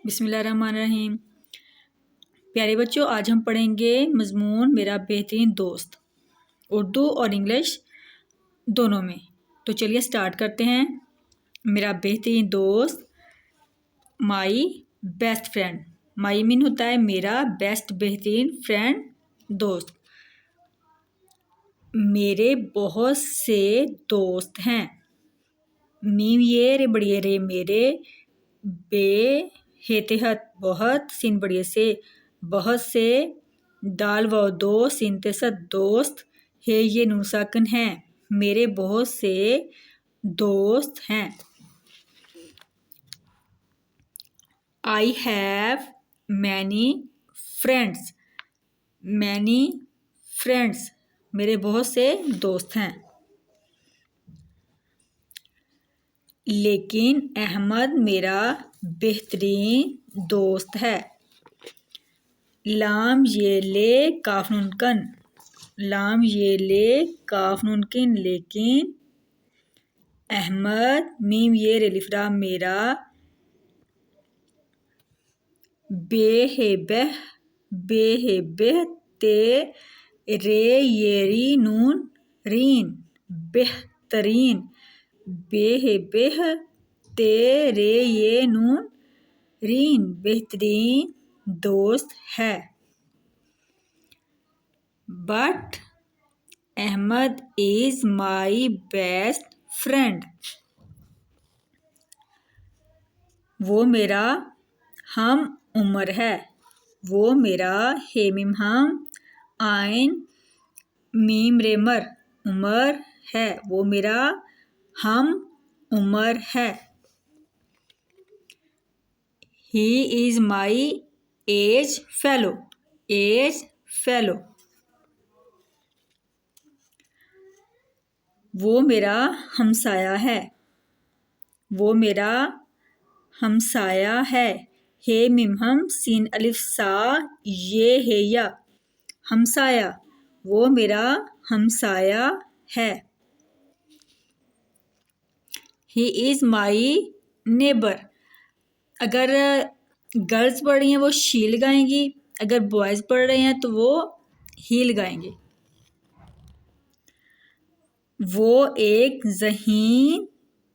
بسم اللہ الرحمن الرحیم۔ پیارے بچوں، آج ہم پڑھیں گے مضمون میرا بہترین دوست، اردو اور انگلش دونوں میں۔ تو چلیے سٹارٹ کرتے ہیں۔ میرا بہترین دوست، مائی بیسٹ فرینڈ۔ مائی مین ہوتا ہے میرا، بیسٹ بہترین، فرینڈ دوست۔ میرے بہت سے دوست ہیں۔ میم یہ رے بڑی رے میرے، بے ہے تحت بہت، سین بڑی سے بہت سے، دال و دو سین تست دوست، ہے یہ نون ساکن ہیں۔ میرے بہت سے دوست ہیں۔ I have many friends۔ many friends، میرے بہت سے دوست ہیں۔ لیکن احمد میرا بہترین دوست ہے۔ لام یہ لے کاف نون کن، لام یہ لے کاف نون کن، لیکن احمد، میم یہ ر الف لام میرا، بے ہے بہ، تے رے یہ ری نون رین، بہترین، بے ہے بہ، تے رے یہ نون رین، بہترین دوست ہے۔ But Ahmed is my best friend. وہ میرا ہم عمر ہے۔ وہ میرا ہے میم ہم، آئین میم رے مر، عمر ہے۔ وہ میرا ہم عمر ہے۔ He is my age fellow, age fellow. وہ میرا ہمسایہ ہے۔ وہ میرا ہمسایہ ہے۔ ہے میم ہم، سین الف سا، یہ ہے یا، ہمسایہ۔ وہ میرا ہمسایہ ہے۔ He is my neighbour. اگر گرلز پڑھ رہی ہیں وہ شی لگائیں گی، اگر بوائز پڑھ رہے ہیں تو وہ ہی لگائیں گے۔ وہ ایک ذہین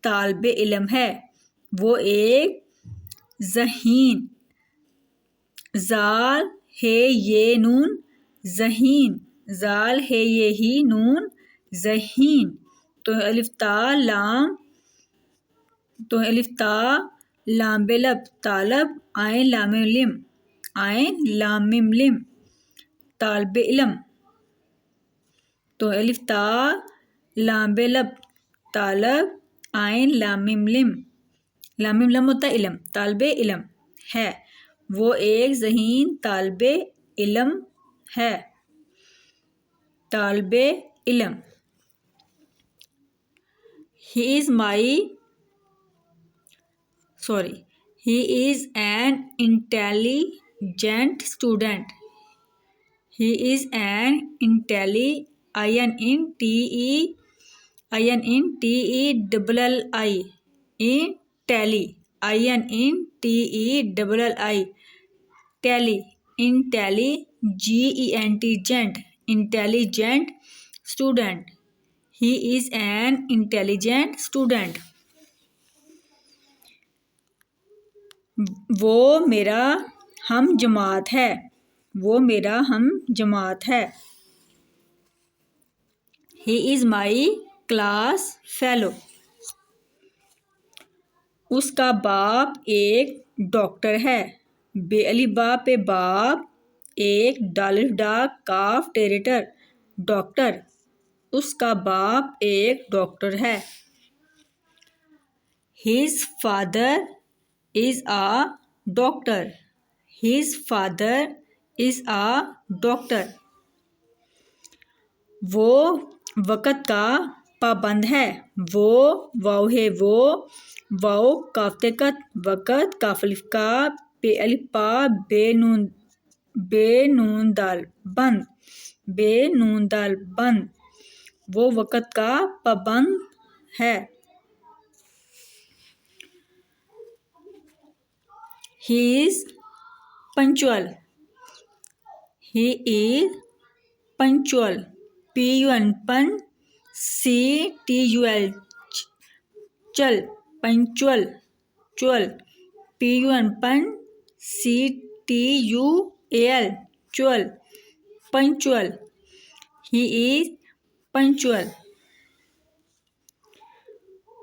طالب علم ہے۔ وہ ایک ذہین، زال ہے یہ نون ذہین، زال ہے یہ ہی نون ذہین، تو الف تا لام، تو الف تا لام بے لب، طالب، آئین لام میم لم، آئین لام میم لم، طالب علم، تو الف تا لام بے لب، طالب، آئین لام میم لم، لام میم لم ہوتا ہے علم، طالب علم ہے۔ وہ ایک ذہین طالب علم ہے، طالب علم۔ He is an intelligent student۔ He is an intelligent student۔ He is an intelligent student۔ وہ میرا ہم جماعت ہے۔ وہ میرا ہم جماعت ہے۔ He is my class fellow۔ اس کا باپ ایک ڈاکٹر ہے۔ بے الف با پہ باپ، ایک ڈال الف ڈا کاف ٹیریٹر، ڈاکٹر۔ اس کا باپ ایک ڈاکٹر ہے۔ His father is a doctor۔ His father is a doctor۔ وہ وقت کا پابند ہے۔ وہ واو ہے وہ، واو کاف تکت، وقت، کاف الف کا، پے الف پا، بے نون دال بند، بے نون دال بند، وہ وقت کا پابند ہے۔ He is punctual. He is punctual. P-U-N pun. C-T-U-L chal. Punctual. Chual. P-U-N pun. C-T-U-A-L chual. Punctual. He is punctual.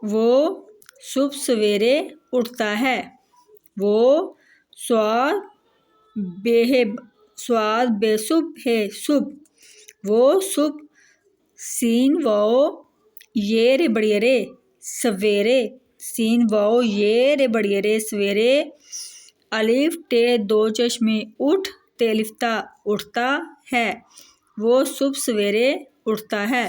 وہ صبح سویرے اٹھتا ہے. وہ سواد بے صبح ہے صبح. وہ صبح سین واؤ یہ رے بڑی رے سویرے. سین واؤ یہ رے بڑی رے سویرے. الف ٹے دو چشمے اٹھ تے الف تا اٹھتا ہے. وہ صبح سویرے اٹھتا ہے.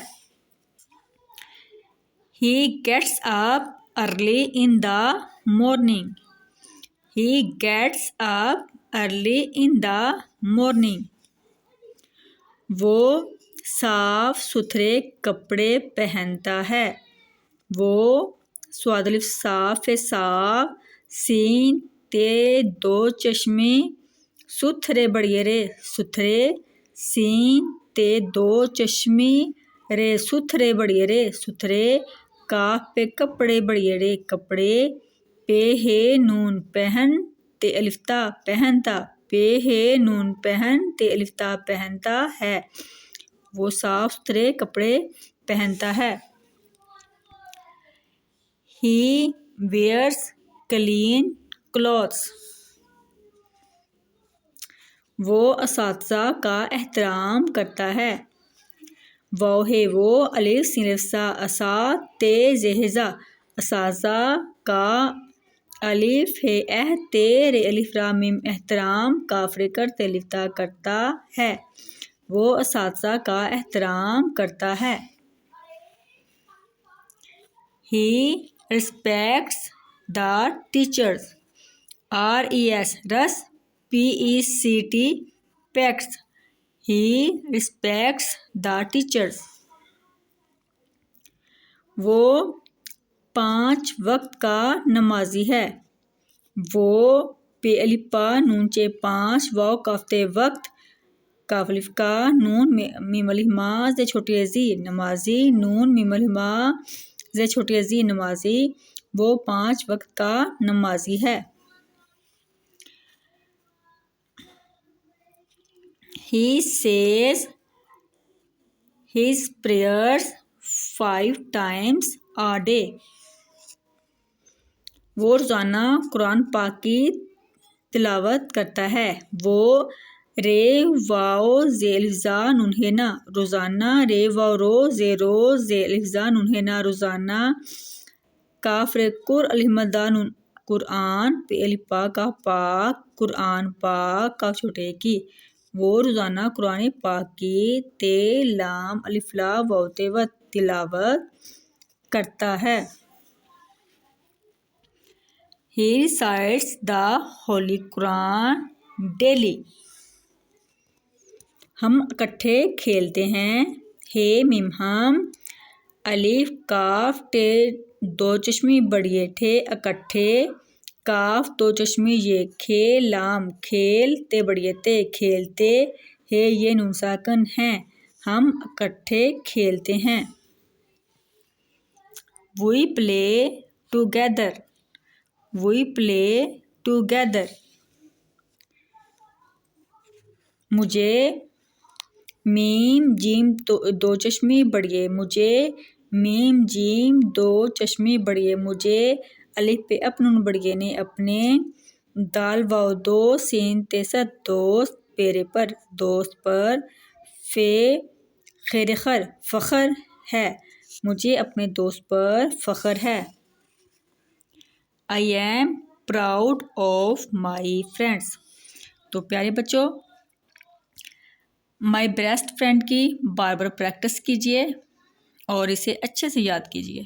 He gets up early in the morning. He gets up early in the morning. وہ صاف ستھرے کپڑے پہنتا ہے. وہ سواد الف صاف ہے صاف. سین تے دو چشمے ستھرے بڑی رے ستھرے. سین تے دو چشمے رے ستھرے بڑی رے ستھرے. کاف پہ کپڑے بڑی رے کپڑے. پہ ہے نون پہن تے الف تا پہنتا. پہ ہے نون پہن تے الف تا پہنتا ہے. وہ صاف ستھرے کپڑے پہنتا ہے. He wears clean clothes. وہ اساتذہ کا احترام کرتا ہے. واو ہے وہ الف سین الف سا اسات تے زہزا اساتذہ کا. الف ہے تے رے الف را میم احترام کاف رے کر تے الف تا کرتا ہے. وہ اساتذہ کا احترام کرتا ہے. He respects the teachers. R-E-S رس P-E-C-T pects. He respects the teachers. وہ 5 وقت کا نمازی ہے. وہ پہ الف پا نون چے 5 واو کاف تے وقت کاف الف کا نون میم الف ما زے چھوٹی زی نمازی. نون میم الف ما زے چھوٹی زی نمازی. وہ 5 وقت کا نمازی ہے. He says his prayers 5 times a day. وہ روزانہ قرآن پاک کی تلاوت کرتا ہے. وہ رے واؤ زے الف زا نون ہے نا روزانہ. رے واؤ رو زے رو زے الف زا نون ہے نا روزانہ. کاف رے کر الف مدہ نون قرآن پہ الف پا کا پاک قرآن پاک کاف چھوٹے کی. وہ روزانہ قرآن پاک کی تے لام الف لا واو تے و تلاوت کرتا ہے. He recites the Holy Quran daily. ہم اکٹھے کھیلتے ہیں. ہے میم ہم. الف کاف ٹے دو چشمی بڑیے ٹھے اکٹھے. کاف دو چشمی یہ کھے لام کھیل تے بڑیے تے کھیلتے. ہے یہ نون ساکن ہیں. ہم اکٹھے کھیلتے ہیں. We play together. We play together. مجھے میم جیم دو چشمی بڑیے مجھے میم جیم دو چشمی بڑیے مجھے. الف پہ اپنون بڑیے نے اپنے. دال واؤ دو سین تے ست دوست پیرے پر دوست پر. فے خیر خر فخر ہے. مجھے اپنے دوست پر فخر ہے. I am proud of my friends. تو پیارے بچوں مائی بیسٹ فرینڈ کی بار بار پریکٹس کیجیے اور اسے اچھے سے یاد کیجیے.